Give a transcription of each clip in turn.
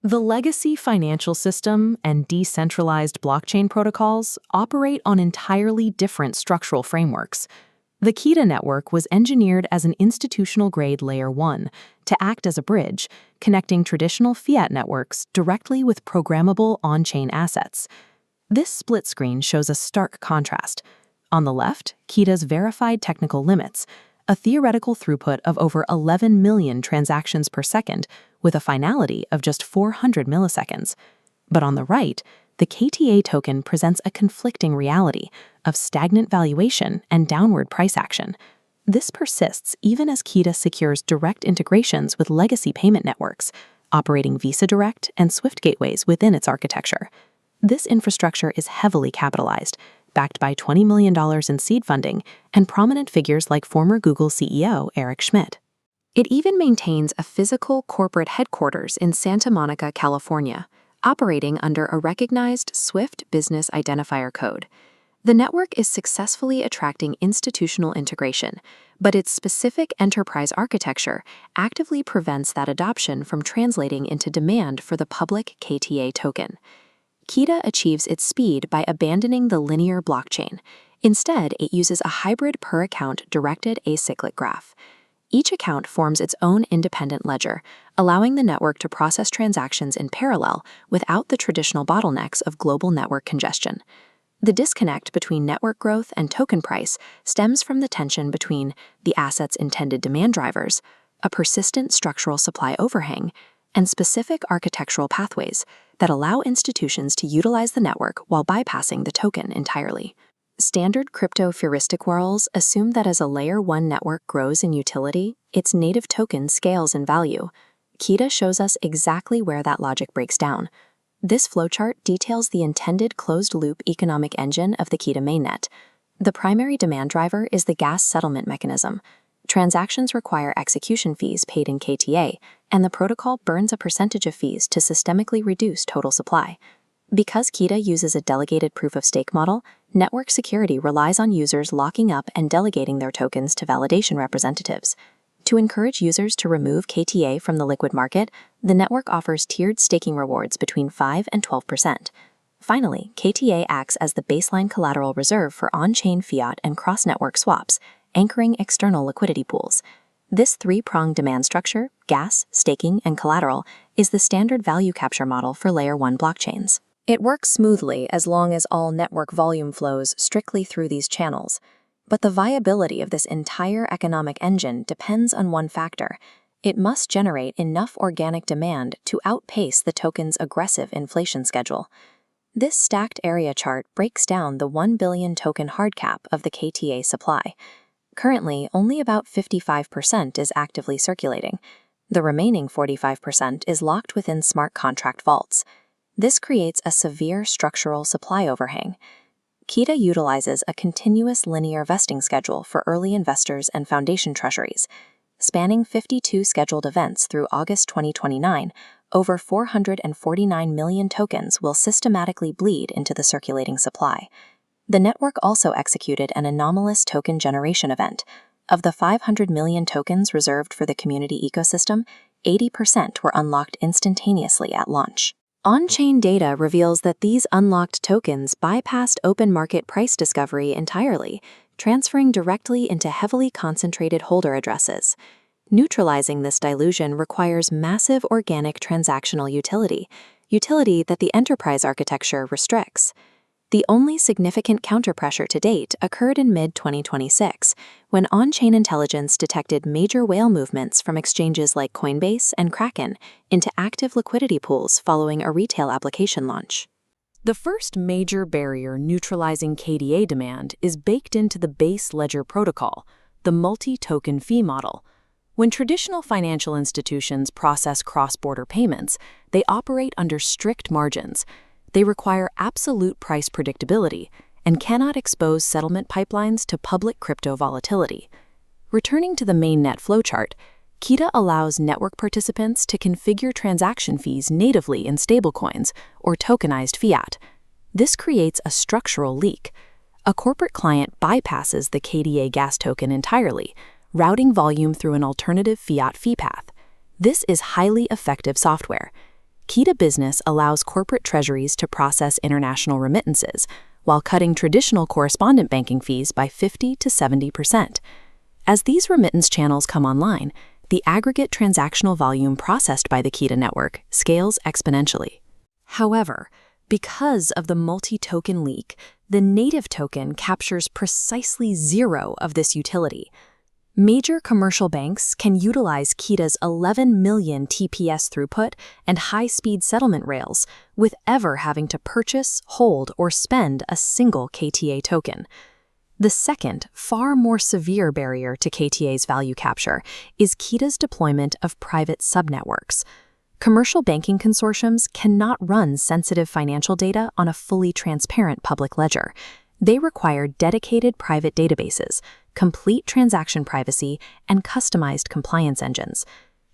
The legacy financial system and decentralized blockchain protocols operate on entirely different structural frameworks. The Keeta network was engineered as an institutional-grade Layer 1 to act as a bridge, connecting traditional fiat networks directly with programmable on-chain assets. This split screen shows a stark contrast. On the left, Keeta's verified technical limits, a theoretical throughput of over 11 million transactions per second with a finality of just 400 milliseconds. But on the right, the KTA token presents a conflicting reality of stagnant valuation and downward price action. This persists even as Keeta secures direct integrations with legacy payment networks, operating Visa Direct and SWIFT gateways within its architecture. This infrastructure is heavily capitalized, backed by $20 million in seed funding and prominent figures like former Google CEO Eric Schmidt. It even maintains a physical corporate headquarters in Santa Monica, California, operating under a recognized SWIFT business identifier code. The network is successfully attracting institutional integration, but its specific enterprise architecture actively prevents that adoption from translating into demand for the public KTA token. Keeta achieves its speed by abandoning the linear blockchain. Instead, it uses a hybrid per-account directed acyclic graph. Each account forms its own independent ledger, allowing the network to process transactions in parallel without the traditional bottlenecks of global network congestion. The disconnect between network growth and token price stems from the tension between the asset's intended demand drivers, a persistent structural supply overhang, and specific architectural pathways that allow institutions to utilize the network while bypassing the token entirely. Standard crypto heuristic worlds assume that as a Layer 1 network grows in utility, its native token scales in value. Keeta shows us exactly where that logic breaks down. This flowchart details the intended closed-loop economic engine of the Keeta mainnet. The primary demand driver is the gas settlement mechanism. Transactions require execution fees paid in KTA, and the protocol burns a percentage of fees to systemically reduce total supply. Because Keeta uses a delegated proof-of-stake model, network security relies on users locking up and delegating their tokens to validation representatives. To encourage users to remove KTA from the liquid market, the network offers tiered staking rewards between 5 and 12%. Finally, KTA acts as the baseline collateral reserve for on-chain fiat and cross-network swaps, anchoring external liquidity pools. This three-pronged demand structure, gas, staking, and collateral, is the standard value capture model for Layer 1 blockchains. It works smoothly as long as all network volume flows strictly through these channels. But the viability of this entire economic engine depends on one factor. It must generate enough organic demand to outpace the token's aggressive inflation schedule. This stacked area chart breaks down the 1 billion token hard cap of the KTA supply. Currently, only about 55% is actively circulating. The remaining 45% is locked within smart contract vaults. This creates a severe structural supply overhang. Keeta utilizes a continuous linear vesting schedule for early investors and foundation treasuries. Spanning 52 scheduled events through August 2029, over 449 million tokens will systematically bleed into the circulating supply. The network also executed an anomalous token generation event. Of the 500 million tokens reserved for the community ecosystem, 80% were unlocked instantaneously at launch. On-chain data reveals that these unlocked tokens bypassed open market price discovery entirely, transferring directly into heavily concentrated holder addresses. Neutralizing this dilution requires massive organic transactional utility that the enterprise architecture restricts. The only significant counterpressure to date occurred in mid-2026, when on-chain intelligence detected major whale movements from exchanges like Coinbase and Kraken into active liquidity pools following a retail application launch. The first major barrier neutralizing KTA demand is baked into the base ledger protocol, the multi-token fee model. When traditional financial institutions process cross-border payments, they operate under strict margins. They require absolute price predictability and cannot expose settlement pipelines to public crypto volatility. Returning to the mainnet flowchart, Keeta allows network participants to configure transaction fees natively in stablecoins or tokenized fiat. This creates a structural leak. A corporate client bypasses the KTA gas token entirely, routing volume through an alternative fiat fee path. This is highly effective software. Keeta Business allows corporate treasuries to process international remittances, while cutting traditional correspondent banking fees by 50 to 70%. As these remittance channels come online, the aggregate transactional volume processed by the Keeta network scales exponentially. However, because of the multi-token leak, the native token captures precisely zero of this utility. Major commercial banks can utilize Keeta's 11 million TPS throughput and high-speed settlement rails with ever having to purchase, hold, or spend a single KTA token. The second, far more severe barrier to KTA's value capture is Keeta's deployment of private subnetworks. Commercial banking consortiums cannot run sensitive financial data on a fully transparent public ledger. They require dedicated private databases, complete transaction privacy, and customized compliance engines.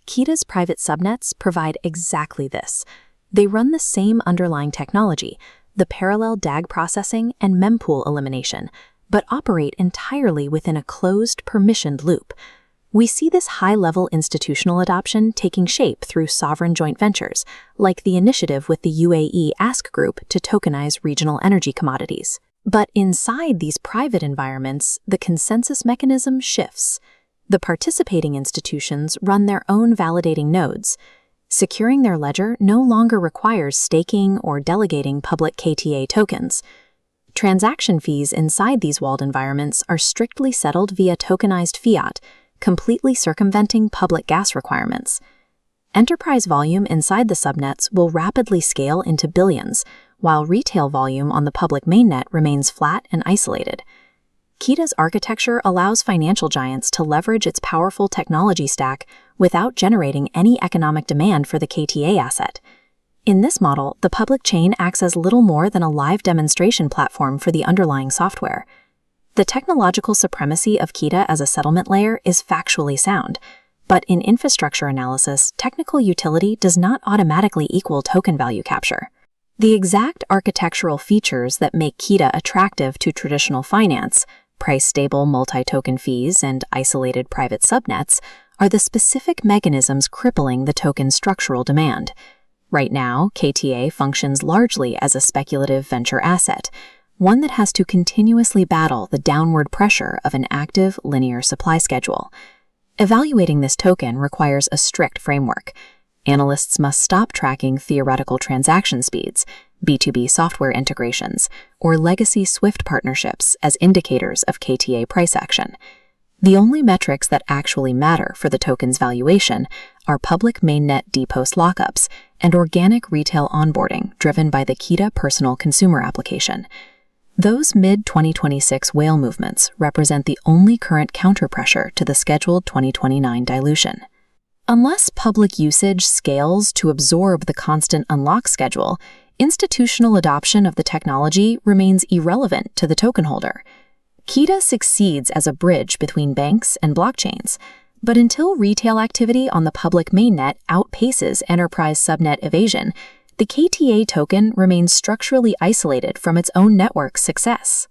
Keeta's private subnets provide exactly this. They run the same underlying technology, the parallel DAG processing and mempool elimination, but operate entirely within a closed, permissioned loop. We see this high-level institutional adoption taking shape through sovereign joint ventures, like the initiative with the UAE Ask Group to tokenize regional energy commodities. But inside these private environments, the consensus mechanism shifts. The participating institutions run their own validating nodes. Securing their ledger no longer requires staking or delegating public KTA tokens. Transaction fees inside these walled environments are strictly settled via tokenized fiat, completely circumventing public gas requirements. Enterprise volume inside the subnets will rapidly scale into billions, while retail volume on the public mainnet remains flat and isolated. Keeta's architecture allows financial giants to leverage its powerful technology stack without generating any economic demand for the KTA asset. In this model, the public chain acts as little more than a live demonstration platform for the underlying software. The technological supremacy of Keeta as a settlement layer is factually sound, but in infrastructure analysis, technical utility does not automatically equal token value capture. The exact architectural features that make Keeta attractive to traditional finance, price-stable multi-token fees and isolated private subnets, are the specific mechanisms crippling the token's structural demand. Right now, KTA functions largely as a speculative venture asset, one that has to continuously battle the downward pressure of an active linear supply schedule. Evaluating this token requires a strict framework. Analysts must stop tracking theoretical transaction speeds, B2B software integrations, or legacy SWIFT partnerships as indicators of KTA price action. The only metrics that actually matter for the token's valuation are public mainnet DPost lockups and organic retail onboarding driven by the Keeta personal consumer application. Those mid-2026 whale movements represent the only current counterpressure to the scheduled 2029 dilution. Unless public usage scales to absorb the constant unlock schedule, institutional adoption of the technology remains irrelevant to the token holder. Keeta succeeds as a bridge between banks and blockchains, but until retail activity on the public mainnet outpaces enterprise subnet evasion, the KTA token remains structurally isolated from its own network's success.